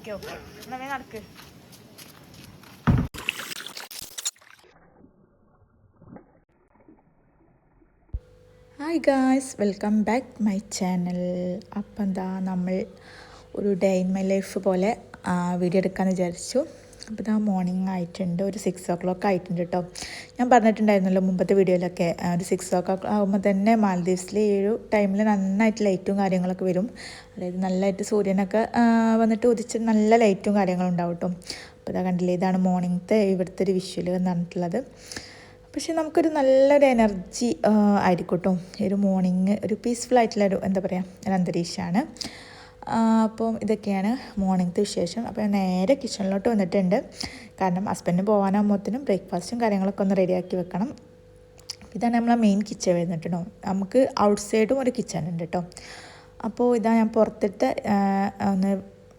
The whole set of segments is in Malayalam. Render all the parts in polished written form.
ഓക്കെ ഓക്കെ എന്നാ നടക്ക്. Hi guys, welcome back my channel. അപ്പം എന്താ നമ്മൾ ഒരു ഡേ ഇൻ മൈ ലൈഫ് പോലെ വീഡിയോ എടുക്കാമെന്ന് വിചാരിച്ചു. അപ്പോൾ ഇതാ മോർണിംഗ് ആയിട്ടുണ്ട്, ഒരു 6 o'clock ആയിട്ടുണ്ട് കേട്ടോ. ഞാൻ പറഞ്ഞിട്ടുണ്ടായിരുന്നല്ലോ മുമ്പത്തെ വീഡിയോയിലൊക്കെ ഒരു 6 o'clock ആകുമ്പോൾ തന്നെ മാൽദീവ്സിൽ ഈ ഒരു ടൈമിൽ നന്നായിട്ട് ലൈറ്റും കാര്യങ്ങളൊക്കെ വരും. അതായത് നല്ലതായിട്ട് സൂര്യനൊക്കെ വന്നിട്ട് ഉദിച്ച് നല്ല ലൈറ്റും കാര്യങ്ങളും ഉണ്ടാവും കേട്ടോ. അപ്പോൾ ഇതാ കണ്ടില്ലേ, ഇതാണ് മോർണിംഗത്തെ ഇവിടുത്തെ ഒരു വിഷ്വൽ എന്ന് പറഞ്ഞിട്ടുള്ളത്. പക്ഷെ നമുക്കൊരു നല്ലൊരു എനർജി ആയിരിക്കും കേട്ടോ ഒരു മോർണിംഗ്, ഒരു പീസ്ഫുൾ ആയിട്ടുള്ളൊരു എന്താ പറയുക ഒരു അന്തരീക്ഷമാണ്. അപ്പം ഇതൊക്കെയാണ് മോർണിംഗത്തെ വിശേഷം. അപ്പോൾ ഞാൻ നേരെ കിച്ചണിലോട്ട് വന്നിട്ടുണ്ട്. കാരണം ഹസ്ബൻഡിന് പോകാനാകുമ്പോഴത്തേനും ബ്രേക്ക്ഫാസ്റ്റും കാര്യങ്ങളൊക്കെ ഒന്ന് റെഡിയാക്കി വെക്കണം. ഇതാണ് നമ്മളെ മെയിൻ കിച്ചൺ വരുന്നിട്ട് കേട്ടോ. നമുക്ക് ഔട്ട് സൈഡും ഒരു കിച്ചൺ ഉണ്ട് കേട്ടോ. അപ്പോൾ ഇതാ ഞാൻ പുറത്തിട്ട് ഒന്ന്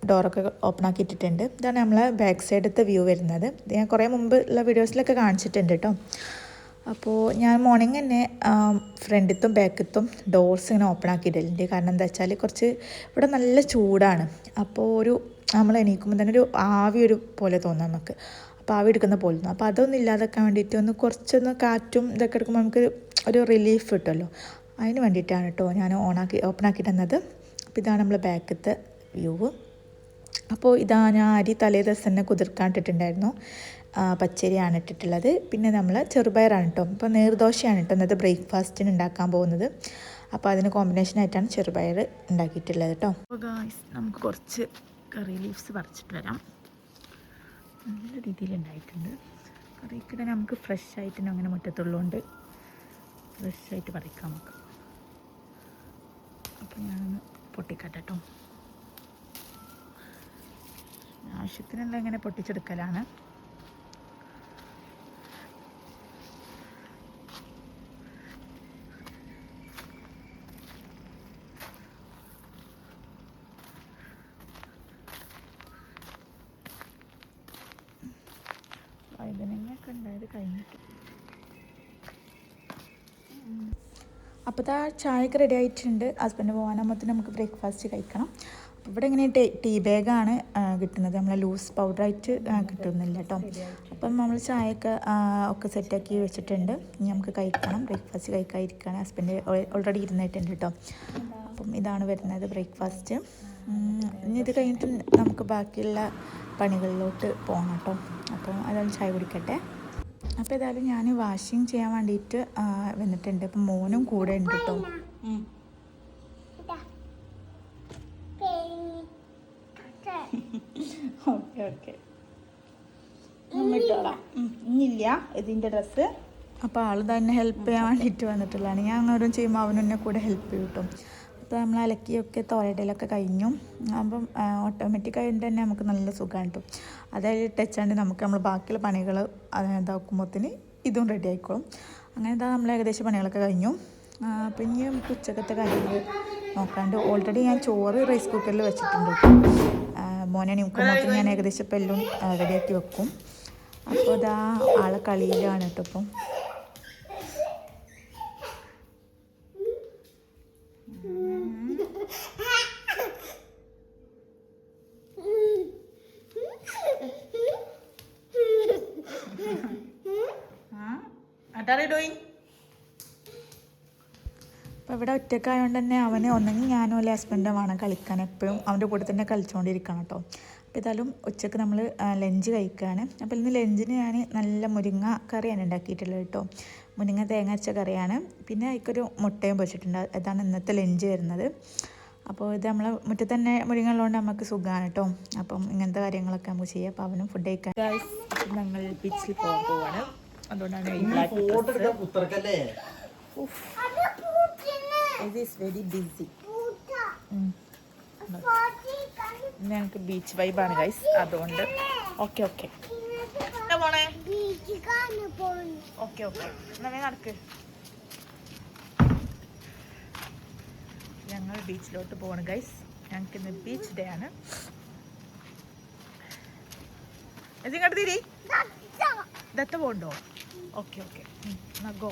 ഡോറൊക്കെ ഓപ്പൺ ആക്കിയിട്ടിട്ടുണ്ട്. ഇതാണ് നമ്മളെ ബാക്ക് സൈഡത്തെ വ്യൂ വരുന്നത്. ഇത് ഞാൻ കുറേ മുമ്പ് ഉള്ള വീഡിയോസിലൊക്കെ കാണിച്ചിട്ടുണ്ട് കേട്ടോ. അപ്പോൾ ഞാൻ മോർണിംഗ് തന്നെ ഫ്രണ്ടിലത്തും ബാക്കത്തും ഡോർസ് ഇങ്ങനെ ഓപ്പൺ ആക്കിയിട്ടുണ്ട്. കാരണം എന്താ വെച്ചാൽ കുറച്ച് ഇവിടെ നല്ല ചൂടാണ്. അപ്പോൾ ഒരു നമ്മൾ എണീക്കുമ്പോൾ തന്നെ ഒരു ആവി ഒരു പോലെ തോന്നും നമുക്ക്. അപ്പോൾ ആവി എടുക്കുന്ന പോലെ തോന്നും. അപ്പോൾ അതൊന്നും ഇല്ലാതാക്കാൻ വേണ്ടിയിട്ട് കുറച്ചൊന്ന് കാറ്റും ഇതൊക്കെ എടുക്കുമ്പോൾ നമുക്ക് ഒരു റിലീഫ് കിട്ടുമല്ലോ. അതിന് വേണ്ടിയിട്ടാണ് കേട്ടോ ഞാൻ ഓപ്പൺ ആക്കി തന്നത്. അപ്പോൾ ഇതാണ് നമ്മൾ ബാക്കത്തെ വ്യൂ. അപ്പോൾ ഇതാ ഞാൻ അരി തലേ ദിവസം തന്നെ കുതിർക്കാനിട്ടിട്ടുണ്ടായിരുന്നു. പച്ചരിയാണ് ഇട്ടിട്ടുള്ളത്. പിന്നെ നമ്മൾ ചെറുപയറാണ് കേട്ടോ. ഇപ്പോൾ നീർദോശയാണ് കേട്ടോ ഇന്നത്തെ ബ്രേക്ക്ഫാസ്റ്റിന് ഉണ്ടാക്കാൻ പോകുന്നത്. അപ്പോൾ അതിന് കോമ്പിനേഷനായിട്ടാണ് ചെറുപയർ ഉണ്ടാക്കിയിട്ടുള്ളത് കേട്ടോ. അപ്പോൾ ഗായ്സ്, നമുക്ക് കുറച്ച് കറി ലീവ്സ് പറിച്ചിട്ട് വരാം. നല്ല രീതിയിൽ ഉണ്ടായിട്ടുണ്ട്. കറിക്കിടെ നമുക്ക് ഫ്രഷ് ആയിട്ട് തന്നെ അങ്ങനെ മുറ്റത്തുള്ളതുകൊണ്ട് ഫ്രഷായിട്ട് പറിക്കാം നമുക്ക്. അപ്പോൾ ഞാനൊന്ന് പൊട്ടിക്കട്ടെ കേട്ടോ. ആവശ്യത്തിനുള്ള ഇങ്ങനെ പൊട്ടിച്ചെടുക്കലാണ്. വൈദ്യുതിയൊക്കെ ഉണ്ടായത് കഴിഞ്ഞിട്ട്. അപ്പോൾ ഇതാ ചായയൊക്കെ റെഡി ആയിട്ടുണ്ട്. ഹസ്ബൻഡ് പോകാനാകുമ്പോഴത്തേന് നമുക്ക് ബ്രേക്ക്ഫാസ്റ്റ് കഴിക്കണം. ഇവിടെ ഇങ്ങനെ ടീ ബാഗാണ് കിട്ടുന്നത്. നമ്മളെ ലൂസ് പൗഡറായിട്ട് കിട്ടുന്നില്ല കേട്ടോ. അപ്പം നമ്മൾ ചായയൊക്കെ ഒക്കെ സെറ്റാക്കി വെച്ചിട്ടുണ്ട്. ഇനി നമുക്ക് കഴിക്കണം. ബ്രേക്ക്ഫാസ്റ്റ് കഴിക്കാതിരിക്കുകയാണ്. ഹസ്ബൻഡ് ഓൾറെഡി ഇരുന്നിട്ടുണ്ട് കേട്ടോ. അപ്പം ഇതാണ് വരുന്നത് ബ്രേക്ക്ഫാസ്റ്റ്. ഇനി ഇത് കഴിഞ്ഞിട്ട് നമുക്ക് ബാക്കിയുള്ള പണികളിലോട്ട് പോകണം കേട്ടോ. അപ്പം അതാണ് ചായ കുടിക്കട്ടെ. അപ്പോൾ ഏതായാലും ഞാൻ വാഷിങ് ചെയ്യാൻ വേണ്ടിയിട്ട് വന്നിട്ടുണ്ട്. അപ്പം മോനും കൂടെ ഉണ്ട് കേട്ടോ. ഓക്കെ ഓക്കെ ഇട്ടോളാം. ഇനിയില്ല ഇതിൻ്റെ ഡ്രസ്സ്. അപ്പോൾ ആൾ തന്നെ ഹെൽപ്പ് ചെയ്യാൻ വേണ്ടിയിട്ട് വന്നിട്ടുള്ളതാണ്. ഞാൻ അങ്ങോട്ടും ചെയ്യുമ്പോൾ അവനെന്നെ കൂടെ ഹെൽപ്പ് ചെയ്യും കേട്ടോ. അപ്പോൾ നമ്മൾ അലക്കിയൊക്കെ തോരയിടലൊക്കെ കഴിഞ്ഞു. അപ്പം ഓട്ടോമാറ്റിക്കായിട്ട് തന്നെ നമുക്ക് നല്ല സുഖമാണ് കേട്ടോ. അതായത് ടച്ചാണ്ട് നമുക്ക് നമ്മൾ ബാക്കിയുള്ള പണികൾ ഇതാക്കുമ്പോഴത്തേന് ഇതും റെഡി ആയിക്കോളും. അങ്ങനെ ഇതാ നമ്മൾ ഏകദേശം പണികളൊക്കെ കഴിഞ്ഞു. അപ്പം ഇനി നമുക്ക് ഉച്ചക്കത്തെ കാര്യങ്ങൾ നോക്കാണ്ട് ഓൾറെഡി ഞാൻ ചോറ് റൈസ് കുക്കറിൽ വെച്ചിട്ടുണ്ട്. മോനെ നിൽക്കുമ്പോൾ ഞാൻ ഏകദേശം ഇപ്പം എല്ലാം റെഡിയാക്കി വെക്കും. അപ്പോൾ ഇതാ ആളെ കളിയിലാണ് കേട്ടോ ഇപ്പം. അപ്പോൾ ഇവിടെ ഒറ്റക്കായതുകൊണ്ട് തന്നെ അവന് ഒന്നെങ്കിൽ ഞാനോ അല്ലെ ഹസ്ബൻഡോ വേണം കളിക്കാൻ. എപ്പോഴും അവൻ്റെ കൂടെ തന്നെ കളിച്ചുകൊണ്ടിരിക്കണം കേട്ടോ. അപ്പോൾ ഏതായാലും ഉച്ചക്ക് നമ്മൾ ലഞ്ച് കഴിക്കുകയാണ്. അപ്പോൾ ഇന്ന് ലഞ്ചിന് ഞാൻ നല്ല മുരിങ്ങ കറിയാണ് ഉണ്ടാക്കിയിട്ടുള്ളത് കേട്ടോ. മുരിങ്ങ തേങ്ങ അരച്ച കറിയാണ്. പിന്നെ അതിക്കൊരു മുട്ടയും പൊരിച്ചിട്ടുണ്ട്. ഇതാണ് ഇന്നത്തെ ലഞ്ച് വരുന്നത്. അപ്പോൾ ഇത് നമ്മളെ മുറ്റത്ത് തന്നെ മുരിങ്ങ ഉള്ളതുകൊണ്ട് നമുക്ക് സുഖമാണ് കേട്ടോ. അപ്പം ഇങ്ങനത്തെ കാര്യങ്ങളൊക്കെ നമുക്ക് ചെയ്യാം. അപ്പോൾ അവനും ഫുഡ് കഴിക്കാൻ ഞങ്ങൾ ബീച്ചിൽ പോവാണ്. അതുകൊണ്ടാണ് വെരി ബിസി. ഞങ്ങൾക്ക് ബീച്ച് വൈബാണ് ഗൈസ്. അതുകൊണ്ട് ഓക്കെ ഓക്കെ പോണേ. ഓക്കെ ഓക്കെ എന്നാ നടക്ക്. ഞങ്ങൾ ബീച്ചിലോട്ട് പോവാണ് ഗൈസ്. ഞങ്ങൾക്ക് ഇന്ന് ബീച്ച് ഡേ ആണ്. ഇതിങ്ങോട്ട് തിരി ദത്ത പോണ്ടോ? ഓക്കെ ഓക്കെ എന്നാ ഗോ.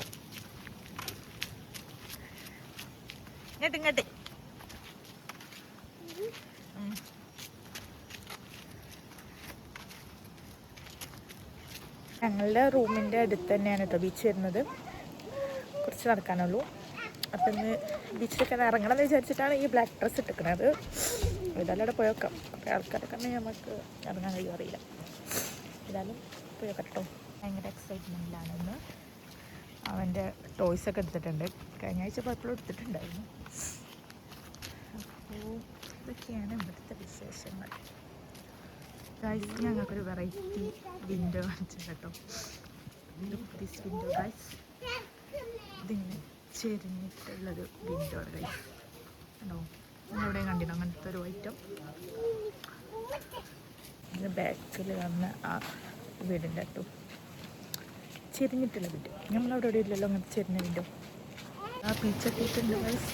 ഇങ്ങോട്ട് ഞങ്ങളുടെ റൂമിൻ്റെ അടുത്ത് തന്നെയാണ് കേട്ടോ ബീച്ച് വരുന്നത്. കുറച്ച് നടക്കാനുള്ളൂ. അപ്പം ഇന്ന് ബീച്ചിലൊക്കെ ഇറങ്ങണമെന്ന് വിചാരിച്ചിട്ടാണ് ഈ ബ്ലാക്ക് ഡ്രസ്സ് ഇട്ടിരിക്കുന്നത്. ഏതായാലും അവിടെ പോയേക്കാം. അപ്പോൾ ആൾക്കാരൊക്കെ ഉണ്ടെങ്കിൽ നമുക്ക് ഇറങ്ങാൻ കഴിയും അറിയില്ല. ഏതായാലും പോയേക്കാം കേട്ടോ. ഭയങ്കര എക്സൈറ്റ്മെൻറ്റിലാണ് ഇന്ന്. അവൻ്റെ ടോയ്സൊക്കെ എടുത്തിട്ടുണ്ട്. കഴിഞ്ഞ ആഴ്ച പോയപ്പോഴും എടുത്തിട്ടുണ്ടായിരുന്നു. അപ്പോൾ ഇതൊക്കെയാണ് ഇവിടുത്തെ വിശേഷങ്ങൾ. ഗൈസ് ഞങ്ങൾക്കൊരു വെറൈറ്റി വിൻഡോ കാണിച്ചു കേട്ടോ. ദിസ് വിൻഡോ ഗൈസ്, ഇതിങ്ങനെ ചെരിഞ്ഞിട്ടുള്ളൊരു വിൻഡോ ഗൈസ് ഉണ്ടോ? നിങ്ങളെവിടെയും കണ്ടിട്ടോ അങ്ങനത്തെ ഒരു ഐറ്റം? ഇതിന് ബാക്കിൽ വന്ന ആ വീടിൻ്റെ കേട്ടോ ചെരിഞ്ഞിട്ടുള്ള വിൻഡോ. നമ്മളവിടെ എവിടെ ഇല്ലല്ലോ അങ്ങനത്തെ ചെരിഞ്ഞ വിൻഡോ. ആ ബീച്ചൊക്കെ ഇട്ടുണ്ട് ഗൈസ്.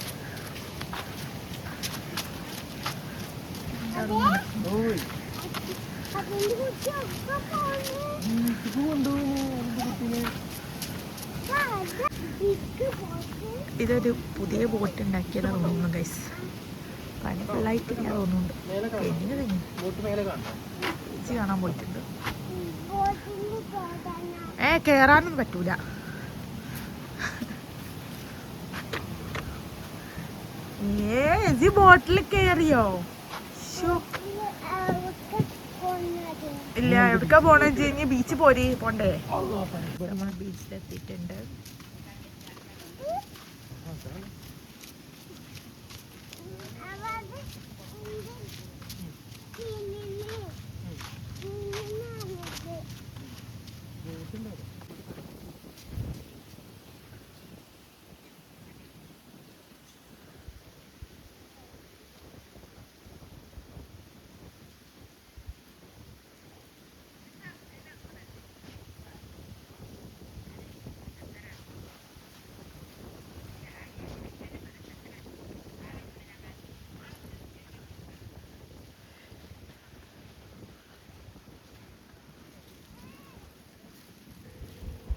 ഇതൊരു പുതിയ ബോട്ട് ഉണ്ടാക്കിയതാണ് തോന്നുന്നു ഗൈസ്. പണി ഫുള്ളായിട്ടില്ല തോന്നുന്നുണ്ട്. ബീച്ച് കാണാൻ പോയിട്ടുണ്ട്. കയറാനൊന്നും പറ്റൂല. ബോട്ടിൽ കയറിയോ? ഇല്ല, എവിടേക്കാ പോണെന്ന് വെച്ച് കഴിഞ്ഞാൽ ബീച്ച് പോണ്ടേ. നമ്മൾ ബീച്ചിലെത്തിയിട്ടുണ്ട്.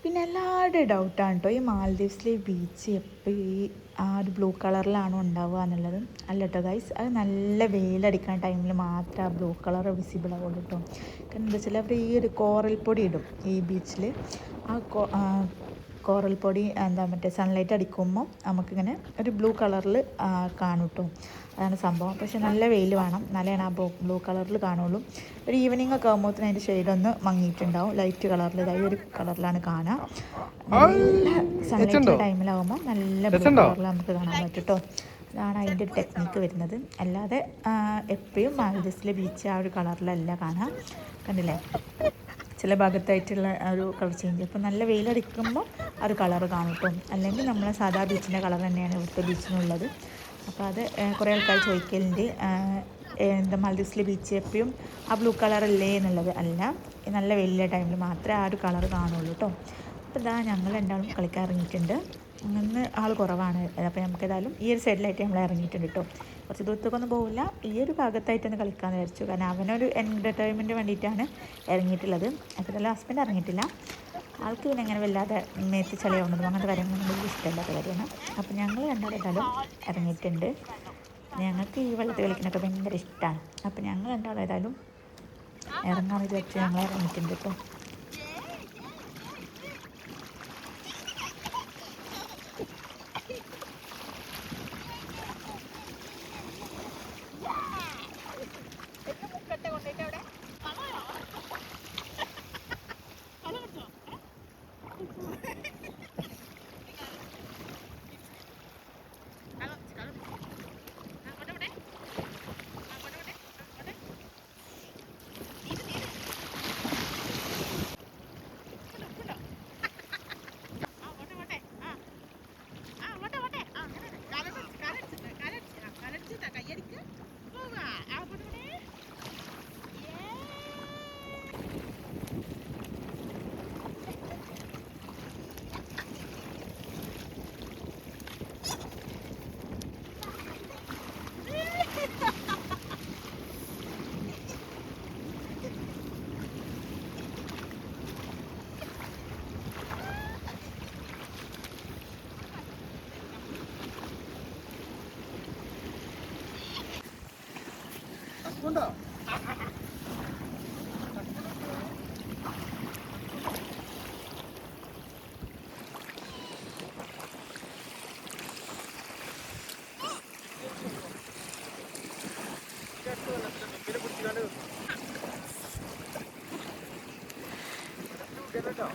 പിന്നെ എല്ലാവരുടെയും ഡൗട്ടാണ് കേട്ടോ ഈ മാൽദീവ്സിലെ ബീച്ച് എപ്പോൾ ഈ ആ ഒരു ബ്ലൂ കളറിലാണോ ഉണ്ടാവുക എന്നുള്ളത്. അല്ല കേട്ടോ ഗൈസ്, അത് നല്ല വെയിലടിക്കുന്ന ടൈമിൽ മാത്രമേ ആ ബ്ലൂ കളർ വിസിബിൾ ആവുള്ളൂ കേട്ടോ. കാരണം എന്താ വെച്ചാൽ അവർ ഈ ഒരു കോറൽ പൊടി ഇടും ഈ ബീച്ചിൽ. ആ കോറൽ പൊടി മറ്റേ സൺലൈറ്റ് അടിക്കുമ്പോൾ നമുക്കിങ്ങനെ ഒരു ബ്ലൂ കളറിൽ കാണും കേട്ടോ. അതാണ് സംഭവം. പക്ഷെ നല്ല വെയിൽ വേണം, നല്ലതാണ് ആ ബ്ലൂ കളറിൽ കാണുള്ളൂ. ഒരു ഈവനിങ് ഒക്കെ ആകുമ്പോഴത്തേന് അതിൻ്റെ ഷെയ്ഡൊന്ന് മങ്ങിയിട്ടുണ്ടാവും. ലൈറ്റ് കളറിൽ ഇതായി ഒരു കളറിലാണ് കാണുക. നല്ല സൺലൈറ്റ് ടൈമിലാകുമ്പോൾ നല്ല ബ്ലൂ കളറിൽ നമുക്ക് കാണാൻ പറ്റും കേട്ടോ. അതാണ് അതിൻ്റെ ഒരു ടെക്നിക്ക് വരുന്നത്. അല്ലാതെ എപ്പോഴും മാൽദീവ്സിലെ ബീച്ച് ആ ഒരു കളറിലല്ല കാണാം. കണ്ടില്ലേ, ചില ഭാഗത്തായിട്ടുള്ള ഒരു കളർ ചേഞ്ച്. അപ്പോൾ നല്ല വെയിലടിക്കുമ്പോൾ ആ ഒരു കളറ് കാണും കേട്ടോ. അല്ലെങ്കിൽ നമ്മളെ സാധാ ബീച്ചിൻ്റെ കളർ തന്നെയാണ് ഇവിടുത്തെ ബീച്ചിനുള്ളത്. അപ്പോൾ അത് കുറേ ആൾക്കാർ ചോദിക്കലുണ്ട്, എന്താ മാൽദീവ്സിലെ ബീച്ച് എപ്പോഴും ആ ബ്ലൂ കളറല്ലേ എന്നുള്ളത്. അല്ല, നല്ല വലിയ ടൈമിൽ മാത്രമേ ആ ഒരു കളർ കാണുള്ളൂ കേട്ടോ. അപ്പോൾ ഇതാ ഞങ്ങൾ രണ്ടാളും കളിക്കാൻ ഇറങ്ങിയിട്ടുണ്ട്. ഇന്ന് ആൾ കുറവാണ്. അപ്പോൾ നമുക്ക് ഏതായാലും ഈ ഒരു സൈഡിലായിട്ട് നമ്മൾ ഇറങ്ങിയിട്ടുണ്ട് കേട്ടോ. കുറച്ച് ദൂരത്തേക്കൊന്നും പോകില്ല, ഈ ഒരു ഭാഗത്തായിട്ടൊന്ന് കളിക്കാമെന്ന് വിചാരിച്ചു. കാരണം അവനൊരു എൻ്റർടൈൻമെൻറ്റ് വേണ്ടിയിട്ടാണ് ഇറങ്ങിയിട്ടുള്ളത്. അപ്പോൾ ഹസ്ബൻഡ് ഇറങ്ങിയിട്ടില്ല. ആൾക്ക് പിന്നെ അങ്ങനെ വല്ലാതെ മേത്ത് ചളിയാവുന്നതും അങ്ങനത്തെ കാര്യങ്ങളൊന്നും വലിയ ഇഷ്ടമില്ലാത്ത കാര്യമാണ്. അപ്പോൾ ഞങ്ങൾ രണ്ടാളേതായാലും ഇറങ്ങിയിട്ടുണ്ട്. ഞങ്ങൾക്ക് ഈ വെള്ളത്തിൽ കളിക്കുന്നതൊക്കെ ഭയങ്കര ഇഷ്ടമാണ്. അപ്പോൾ ഞങ്ങൾ രണ്ടാളേതായാലും ഇറങ്ങാമെന്ന് വിചാരിച്ച് ഞങ്ങൾ ഇറങ്ങിയിട്ടുണ്ട് കേട്ടോ.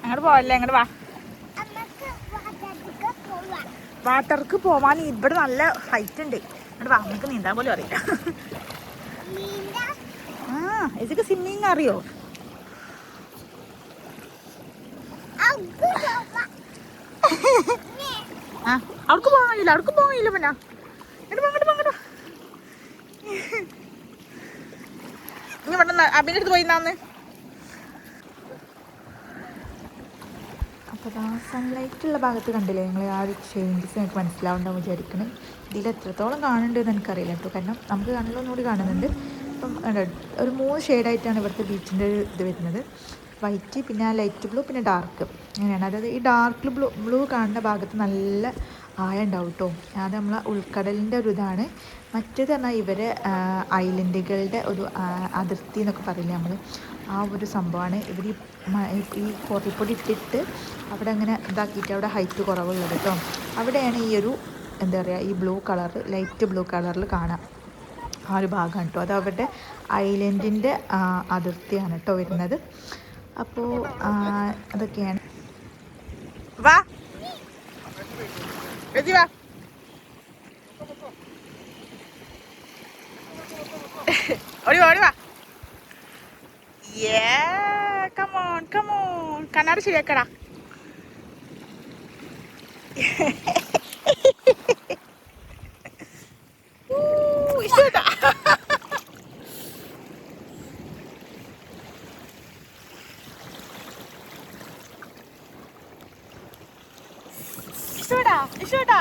അങ്ങോട്ട് പോവല്ലേ, അങ്ങോട്ട് വാ. വാട്ടർക്ക് പോവാൻ ഇവിടെ നല്ല ഹൈറ്റ് ഉണ്ട്. അങ്ങോട്ട് വാ, നമുക്ക് നീന്താൻ പോലും അറിയില്ല. ആ ഇതൊക്കെ സ്വിമ്മിങ് അറിയോ? ആ അവർക്ക് പോകാൻ കഴിയില്ല, അവർക്ക് പോകാൻ കഴിയില്ല. പിന്നെ അങ്ങോട്ട് ഇനി ഇവിടെ അഭിൻ്റെ അടുത്ത് പോയിന്നാന്ന്. അപ്പോൾ ആ സൺലൈറ്റുള്ള ഭാഗത്ത് കണ്ടില്ലേ നിങ്ങൾ, ആ ഒരു ചേഞ്ചസ് എനിക്ക് മനസ്സിലാവുണ്ടാവും വിചാരിക്കണം. ഇതിൽ എത്രത്തോളം കാണുന്നുണ്ടെന്ന് എനിക്കറിയില്ല കേട്ടോ, കാരണം നമുക്ക് കണ്ണിലൊന്നുകൂടി കാണുന്നുണ്ട്. അപ്പം ഒരു 3 ഷെയ്ഡായിട്ടാണ് ഇവിടുത്തെ ബീച്ചിൻ്റെ ഒരു ഇത് വരുന്നത്. വൈറ്റ്, പിന്നെ ലൈറ്റ് ബ്ലൂ, പിന്നെ ഡാർക്ക്, അങ്ങനെയാണ്. അതായത് ഈ ഡാർക്ക് ബ്ലൂ കാണുന്ന ഭാഗത്ത് നല്ല ആഴം ഉണ്ടാവും കേട്ടോ. അത് നമ്മളെ ഉൾക്കടലിൻ്റെ ഒരു ഇതാണ്. മറ്റേത് പറഞ്ഞാൽ ഇവരെ ഐലൻഡുകളുടെ ഒരു അതിർത്തി എന്നൊക്കെ പറയില്ലേ നമ്മൾ, ആ ഒരു സംഭവമാണ്. ഇവർ ഈ പൊറിപ്പൊടി ഇട്ടിട്ട് അവിടെ അങ്ങനെ ഇതാക്കിയിട്ട് അവിടെ ഹൈറ്റ് കുറവുള്ളത് കേട്ടോ. അവിടെയാണ് ഈ ഒരു എന്താ പറയുക, ഈ ബ്ലൂ കളർ, ലൈറ്റ് ബ്ലൂ കളറിൽ കാണാം. ആ ഒരു ഭാഗമാണ് കേട്ടോ, അത് അവരുടെ ഐലൻഡിൻ്റെ അതിർത്തിയാണ് കേട്ടോ വരുന്നത്. അപ്പോൾ അതൊക്കെയാണ്. വാ വാ, ഓടി വാ. കമോൺ കണ്ണാടി ശരിയാക്കടാ. ഇഷ്ടപ്പെട്ടാ? ഇഷ്ടപ്പെട്ടാ?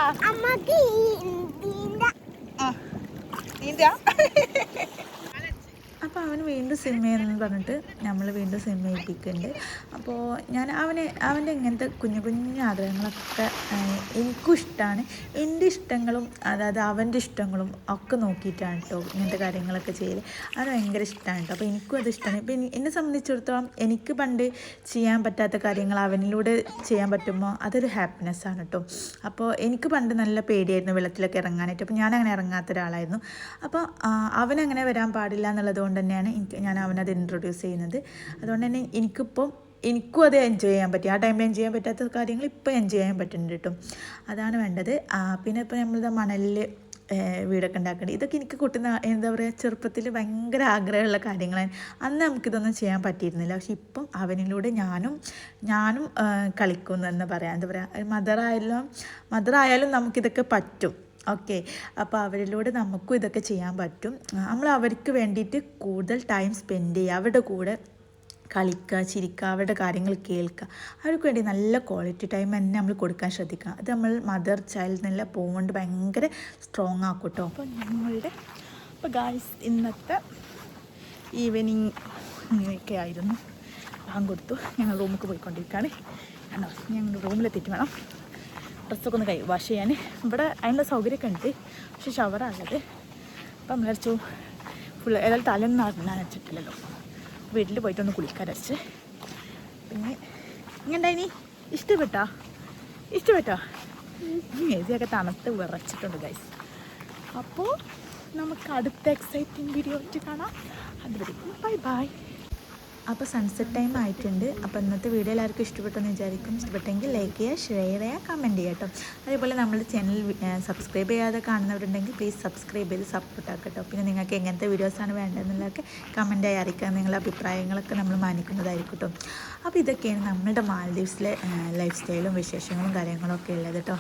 അപ്പോൾ അവന് വീണ്ടും സ്വിം ചെയ്യുന്നു പറഞ്ഞിട്ട് നമ്മൾ വീണ്ടും സ്വിം ചെയ്യിപ്പിക്കുന്നുണ്ട്. അപ്പോൾ ഞാൻ അവൻ്റെ ഇങ്ങനത്തെ കുഞ്ഞു ആഗ്രഹങ്ങളൊക്കെ എനിക്കും ഇഷ്ടമാണ്. എൻ്റെ ഇഷ്ടങ്ങളും അതായത് അവൻ്റെ ഇഷ്ടങ്ങളും ഒക്കെ നോക്കിയിട്ടാണ് കേട്ടോ ഇങ്ങനത്തെ കാര്യങ്ങളൊക്കെ ചെയ്യൽ. അവന് ഭയങ്കര ഇഷ്ടമാണ് കേട്ടോ. അപ്പോൾ എനിക്കും അത് ഇഷ്ടമാണ്. ഇപ്പോൾ എന്നെ സംബന്ധിച്ചിടത്തോളം എനിക്ക് പണ്ട് ചെയ്യാൻ പറ്റാത്ത കാര്യങ്ങൾ അവനിലൂടെ ചെയ്യാൻ പറ്റുമ്പോൾ അതൊരു ഹാപ്പിനെസ്സാണ് കേട്ടോ. അപ്പോൾ എനിക്ക് പണ്ട് നല്ല പേടിയായിരുന്നു വെള്ളത്തിലൊക്കെ ഇറങ്ങാനായിട്ട്. അപ്പോൾ ഞാനങ്ങനെ ഇറങ്ങാത്ത ഒരാളായിരുന്നു. അപ്പോൾ അവനങ്ങനെ വരാൻ പാടില്ല എന്നുള്ളത് കൊണ്ട് തന്നെയാണ് ഞാൻ അവനത് ഇൻട്രൊഡ്യൂസ് ചെയ്യുന്നത്. അതുകൊണ്ട് തന്നെ എനിക്കും അത് എൻജോയ് ചെയ്യാൻ പറ്റി. ആ ടൈമിൽ എൻജോയ് ചെയ്യാൻ പറ്റാത്ത കാര്യങ്ങൾ ഇപ്പോൾ എൻജോയ് ചെയ്യാൻ പറ്റുന്നുണ്ട് കേട്ടോ. അതാണ് വേണ്ടത്. പിന്നെ ഇപ്പോൾ നമ്മളിത് മണലിൽ വീടൊക്കെ ഉണ്ടാക്കേണ്ടത്, ഇതൊക്കെ എനിക്ക് കൂട്ടുന്ന എന്താ പറയുക, ചെറുപ്പത്തിൽ ഭയങ്കര ആഗ്രഹമുള്ള കാര്യങ്ങളാണ്. അന്ന് നമുക്കിതൊന്നും ചെയ്യാൻ പറ്റിയിരുന്നില്ല. പക്ഷെ ഇപ്പം അവനിലൂടെ ഞാനും കളിക്കുന്നു എന്ന് പറയാം. എന്താ പറയുക, മദറായാലും നമുക്കിതൊക്കെ പറ്റും. ഓക്കെ, അപ്പോൾ അവരിലൂടെ നമുക്കും ഇതൊക്കെ ചെയ്യാൻ പറ്റും. നമ്മൾ അവർക്ക് വേണ്ടിയിട്ട് കൂടുതൽ ടൈം സ്പെൻഡ് ചെയ്യുക, അവരുടെ കൂടെ കളിക്കുക, ചിരിക്കുക, അവരുടെ കാര്യങ്ങൾ കേൾക്കുക. അവർക്ക് വേണ്ടി നല്ല ക്വാളിറ്റി ടൈം തന്നെ നമ്മൾ കൊടുക്കാൻ ശ്രദ്ധിക്കണം. അത് നമ്മൾ മദർ ചൈൽഡ് എന്നുള്ള പോകൊണ്ട് ഭയങ്കര സ്ട്രോങ് ആക്കും കേട്ടോ. അപ്പോൾ ഗായ്സ് ഇന്നത്തെ ഈവനിങ് ഇങ്ങനെയൊക്കെ ആയിരുന്നു. ബാങ്ക് കൊടുത്തു, ഞങ്ങൾ റൂമിലേക്ക് പോയിക്കൊണ്ടിരിക്കുകയാണ്. ഞങ്ങൾ റൂമിലെത്തിയിട്ട് വേണം ഡ്രസ്സൊക്കെ ഒന്ന് വാഷ് ചെയ്യാൻ. ഇവിടെ അതിനുള്ള സൗകര്യമൊക്കെ ഉണ്ട്, പക്ഷെ ഷവറാണുള്ളത്. അപ്പം നമ്മൾ അരച്ചു ഫുൾ ഏതായാലും തലയൊന്നും നനച്ചിട്ടില്ലല്ലോ, വീട്ടിൽ പോയിട്ടൊന്ന് കുളിക്കാൻ അരച്ച്. പിന്നെ ഇങ്ങനെയുണ്ടായിനി, ഇഷ്ടപ്പെട്ടോ? ഏസിയൊക്കെ തണുത്ത് വിറച്ചിട്ടുണ്ട് ഗൈസ്. അപ്പോൾ നമുക്ക് അടുത്ത എക്സൈറ്റിംഗ് വീഡിയോ ആയിട്ട് കാണാം. അതുവരെ ബൈ. അപ്പോൾ സൺസെറ്റ് ടൈം ആയിട്ടുണ്ട്. അപ്പോൾ ഇന്നത്തെ വീഡിയോ എല്ലാവർക്കും ഇഷ്ടപ്പെട്ടെന്ന് വിചാരിക്കും. ഇഷ്ടപ്പെട്ടെങ്കിൽ ലൈക്ക് ചെയ്യുക, ഷെയർ ചെയ്യുക, കമൻറ്റ് ചെയ്യുക കേട്ടോ. അതേപോലെ നമ്മുടെ ചാനൽ സബ്സ്ക്രൈബ് ചെയ്യാതെ കാണുന്നവരുണ്ടെങ്കിൽ പ്ലീസ് സബ്സ്ക്രൈബ് ചെയ്ത് സപ്പോർട്ട് ആക്കുക കേട്ടോ. പിന്നെ നിങ്ങൾക്ക് എങ്ങനത്തെ വീഡിയോസാണ് വേണ്ടതെന്നുള്ളതൊക്കെ കമൻറ്റായി അറിയിക്കുക. നിങ്ങളുടെ അഭിപ്രായങ്ങളൊക്കെ നമ്മൾ മാനിക്കുന്നതായിരിക്കും കേട്ടോ. അപ്പോൾ ഇതൊക്കെയാണ് നമ്മുടെ മാൽദീവ്സിലെ ലൈഫ് സ്റ്റൈലും വിശേഷങ്ങളും കാര്യങ്ങളൊക്കെ ഉള്ളത് കേട്ടോ.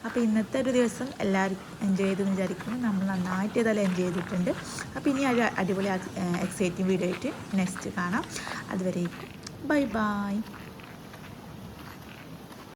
അപ്പോൾ ഇന്നത്തെ ഒരു ദിവസം എല്ലാവരും എൻജോയ് ചെയ്തെന്ന് വിചാരിക്കുന്നു. നമ്മൾ നന്നായിട്ട് ഏതായാലും എൻജോയ് ചെയ്തിട്ടുണ്ട്. അപ്പോൾ ഇനി അടിപൊളി എക്സൈറ്റിംഗ് വീഡിയോ ആയിട്ട് നെക്സ്റ്റ് കാണാം. അതുവരെ ബൈ.